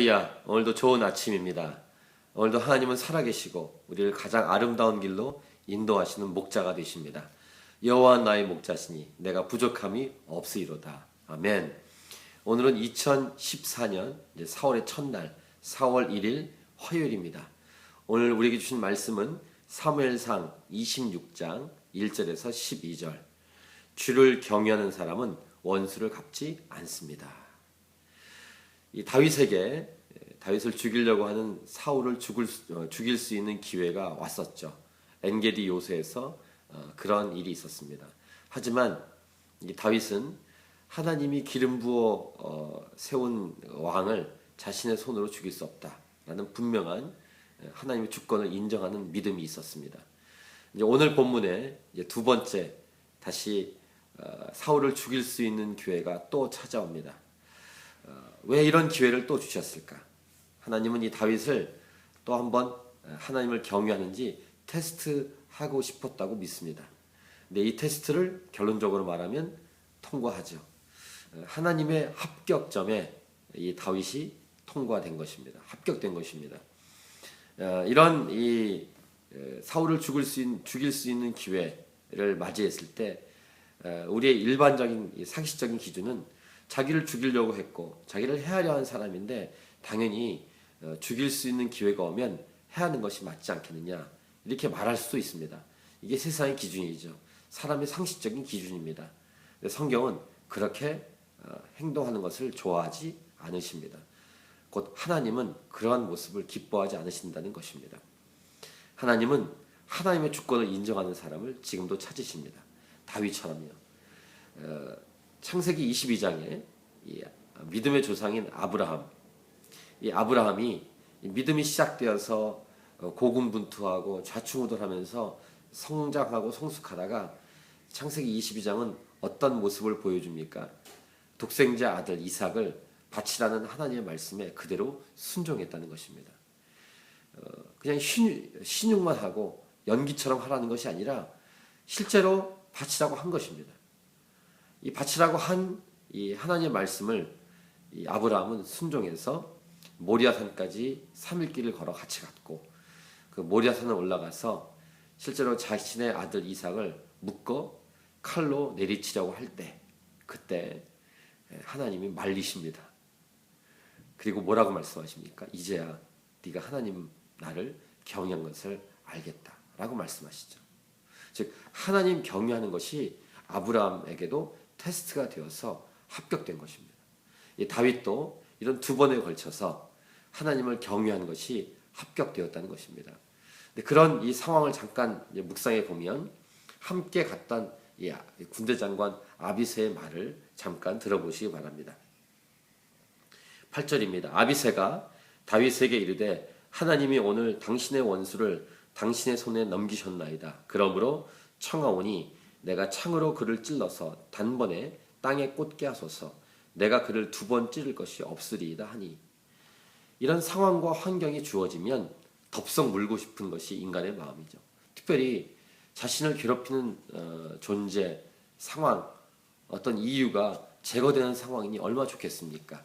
할렐루야. 오늘도 좋은 아침입니다. 오늘도 하나님은 살아계시고 우리를 가장 아름다운 길로 인도하시는 목자가 되십니다. 여호와 나의 목자시니 내가 부족함이 없으리로다. 아멘. 오늘은 2014년 4월의 첫날 4월 1일 화요일입니다. 오늘 우리에게 주신 말씀은 사무엘상 26장 1절에서 12절. 주를 경외하는 사람은 원수를 갚지 않습니다. 이 다윗을 죽이려고 하는 사울을 죽일 수 있는 기회가 왔었죠. 엔게디 요새에서 그런 일이 있었습니다. 하지만 이 다윗은 하나님이 기름 부어 세운 왕을 자신의 손으로 죽일 수 없다라는 분명한 하나님의 주권을 인정하는 믿음이 있었습니다. 이제 오늘 본문에 이제 두 번째 다시 사울을 죽일 수 있는 기회가 또 찾아옵니다. 왜 이런 기회를 또 주셨을까? 하나님은 이 다윗을 또 한번 하나님을 경외하는지 테스트하고 싶었다고 믿습니다. 근데 이 테스트를 결론적으로 말하면 통과하죠. 하나님의 합격점에 이 다윗이 통과된 것입니다. 합격된 것입니다. 이런 이 사울을 죽일 수 있는 기회를 맞이했을 때 우리의 일반적인 상식적인 기준은 자기를 죽이려고 했고 자기를 해하려 한 사람인데 당연히 죽일 수 있는 기회가 오면 해하는 것이 맞지 않겠느냐 이렇게 말할 수도 있습니다. 이게 세상의 기준이죠. 사람의 상식적인 기준입니다. 성경은 그렇게 행동하는 것을 좋아하지 않으십니다. 곧 하나님은 그러한 모습을 기뻐하지 않으신다는 것입니다. 하나님은 하나님의 주권을 인정하는 사람을 지금도 찾으십니다. 다윗처럼요. 창세기 22장에 믿음의 조상인 아브라함, 이 아브라함이 믿음이 시작되어서 고군분투하고 좌충우돌하면서 성장하고 성숙하다가 창세기 22장은 어떤 모습을 보여줍니까? 독생자 아들 이삭을 바치라는 하나님의 말씀에 그대로 순종했다는 것입니다. 그냥 신용만 하고 연기처럼 하라는 것이 아니라 실제로 바치라고 한 것입니다. 이 바치라고 한 이 하나님의 말씀을 이 아브라함은 순종해서 모리아산까지 3일 길을 걸어 같이 갔고 그 모리아산에 올라가서 실제로 자신의 아들 이삭을 묶어 칼로 내리치려고 할 때 그때 하나님이 말리십니다. 그리고 뭐라고 말씀하십니까? 이제야 네가 하나님 나를 경외한 것을 알겠다라고 말씀하시죠. 즉 하나님 경외하는 것이 아브라함에게도 테스트가 되어서 합격된 것입니다. 이 다윗도 이런 두 번에 걸쳐서 하나님을 경외하는 것이 합격되었다는 것입니다. 근데 그런 이 상황을 잠깐 묵상해 보면 함께 갔던 이 군대 장관 아비새의 말을 잠깐 들어보시기 바랍니다. 8절입니다. 아비새가 다윗에게 이르되 하나님이 오늘 당신의 원수를 당신의 손에 넘기셨나이다. 그러므로 청하오니 내가 창으로 그를 찔러서 단번에 땅에 꽂게 하소서. 내가 그를 2번 찌를 것이 없으리이다 하니. 이런 상황과 환경이 주어지면 덥석 물고 싶은 것이 인간의 마음이죠. 특별히 자신을 괴롭히는 존재, 상황, 어떤 이유가 제거되는 상황이니 얼마나 좋겠습니까?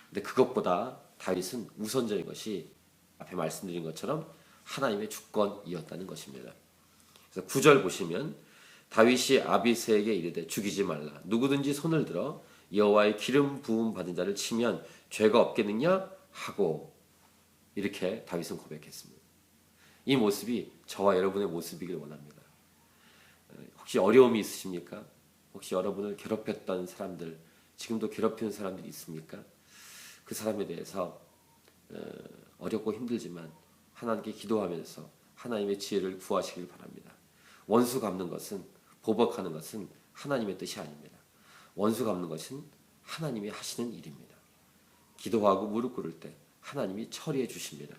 근데 그것보다 다윗은 우선적인 것이 앞에 말씀드린 것처럼 하나님의 주권이었다는 것입니다. 그래서 9절 보시면 다윗이 아비새에게 이르되 죽이지 말라. 누구든지 손을 들어 여호와의 기름 부음 받은 자를 치면 죄가 없겠느냐 하고 이렇게 다윗은 고백했습니다. 이 모습이 저와 여러분의 모습이길 원합니다. 혹시 어려움이 있으십니까? 혹시 여러분을 괴롭혔던 사람들, 지금도 괴롭히는 사람들이 있습니까? 그 사람에 대해서 어렵고 힘들지만 하나님께 기도하면서 하나님의 지혜를 구하시길 바랍니다. 원수 갚는 것은 보복하는 것은 하나님의 뜻이 아닙니다. 원수 갚는 것은 하나님이 하시는 일입니다. 기도하고 무릎 꿇을 때 하나님이 처리해 주십니다.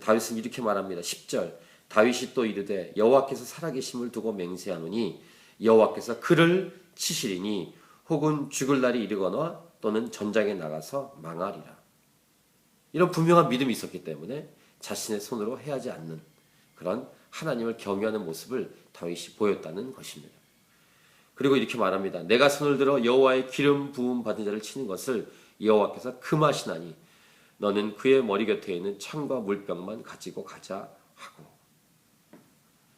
다윗은 이렇게 말합니다. 10절 다윗이 또 이르되 여호와께서 살아계심을 두고 맹세하노니 여호와께서 그를 치시리니 혹은 죽을 날이 이르거나 또는 전장에 나가서 망하리라. 이런 분명한 믿음이 있었기 때문에 자신의 손으로 해하지 않는 그런 하나님을 경외하는 모습을 다윗이 보였다는 것입니다. 그리고 이렇게 말합니다. 내가 손을 들어 여호와의 기름 부음 받은 자를 치는 것을 여호와께서 금하시나니 너는 그의 머리 곁에 있는 창과 물병만 가지고 가자 하고,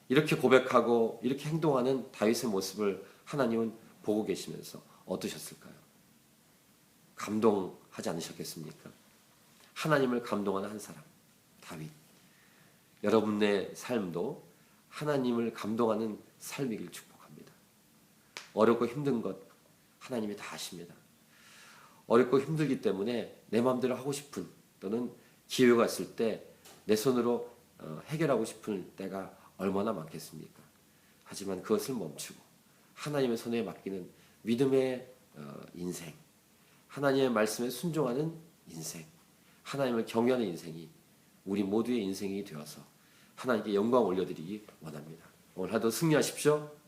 이렇게 고백하고 이렇게 행동하는 다윗의 모습을 하나님은 보고 계시면서 어떠셨을까요? 감동하지 않으셨겠습니까? 하나님을 감동하는 한 사람, 다윗. 여러분의 삶도 하나님을 감동하는 삶이길 축복합니다. 어렵고 힘든 것 하나님이 다 아십니다. 어렵고 힘들기 때문에 내 마음대로 하고 싶은, 또는 기회가 있을 때 내 손으로 해결하고 싶은 때가 얼마나 많겠습니까? 하지만 그것을 멈추고 하나님의 손에 맡기는 믿음의 인생, 하나님의 말씀에 순종하는 인생, 하나님을 경외하는 인생이 우리 모두의 인생이 되어서 하나님께 영광 올려드리기 원합니다. 오늘 하루 승리하십시오.